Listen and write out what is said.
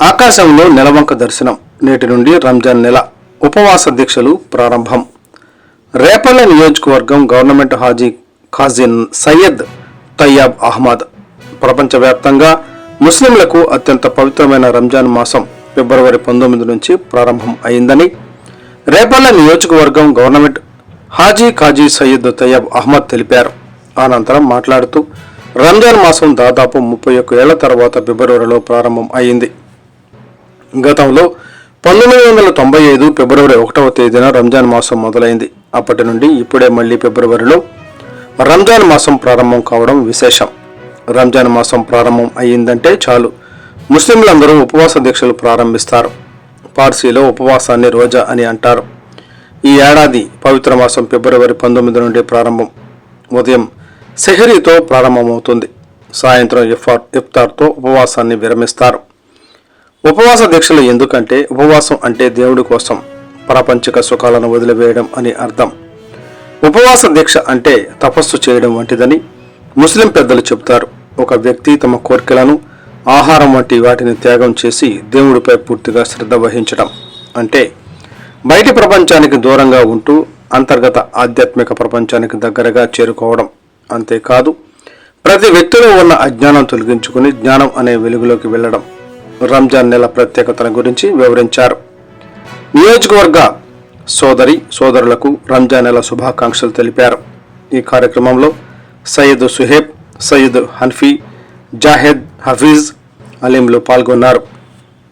ఆకాశంలో నెలవంక దర్శనం. నేటి నుండి రంజాన్ నెల ఉపవాస దీక్షలు ప్రారంభం. రేపల్లె నియోజకవర్గం గవర్నమెంట్ హాజీ ఖాజీ సయ్యద్ తయ్యాబ్ అహ్మద్. ప్రపంచవ్యాప్తంగా ముస్లింలకు అత్యంత పవిత్రమైన రంజాన్ మాసం ఫిబ్రవరి 19 నుంచి ప్రారంభం అయిందని రేపల్లె నియోజకవర్గం గవర్నమెంట్ హాజీ ఖాజీ సయ్యద్ తయ్యాబ్ అహ్మద్ తెలిపారు. అనంతరం మాట్లాడుతూ రంజాన్ మాసం దాదాపు 31 ఏళ్ల తర్వాత ఫిబ్రవరిలో ప్రారంభం అయింది. గతంలో 1995 ఫిబ్రవరి 1వ తేదీన రంజాన్ మాసం మొదలైంది. అప్పటి నుండి ఇప్పుడే మళ్లీ ఫిబ్రవరిలో రంజాన్ మాసం ప్రారంభం కావడం విశేషం. రంజాన్ మాసం ప్రారంభం అయ్యిందంటే చాలు, ముస్లింలందరూ ఉపవాస దీక్షలు ప్రారంభిస్తారు. పార్సీలో ఉపవాసాన్ని రోజా అని అంటారు. ఈ ఏడాది పవిత్ర మాసం ఫిబ్రవరి 19 నుండి ప్రారంభం. ఉదయం సెహరీతో ప్రారంభమవుతుంది. సాయంత్రం ఇఫ్తార్తో ఉపవాసాన్ని విరమిస్తారు. ఉపవాస దీక్షలు ఎందుకంటే ఉపవాసం అంటే దేవుడి కోసం ప్రాపంచిక సుఖాలను వదిలివేయడం అని అర్థం. ఉపవాస దీక్ష అంటే తపస్సు చేయడం వంటిదని ముస్లిం పెద్దలు చెబుతారు. ఒక వ్యక్తి తమ కోరికలను, ఆహారం వంటి వాటిని త్యాగం చేసి దేవుడిపై పూర్తిగా శ్రద్ధ వహించడం అంటే బయటి ప్రపంచానికి దూరంగా ఉంటూ అంతర్గత ఆధ్యాత్మిక ప్రపంచానికి దగ్గరగా చేరుకోవడం. అంతేకాదు, ప్రతి వ్యక్తిలో ఉన్న అజ్ఞానం తొలగించుకుని జ్ఞానం అనే వెలుగులోకి వెళ్లడం. రంజాన్ నెల ప్రత్యేకతల గురించి వివరించారు. నియోజకవర్గ సోదరులకు రంజాన్ నెల శుభాకాంక్షలు తెలిపారు. ఈ కార్యక్రమంలో సయ్యద్ సుహేబ్, సయ్యద్ హన్ఫీ, జాహెద్, హఫీజ్, అలీంలు పాల్గొన్నారు.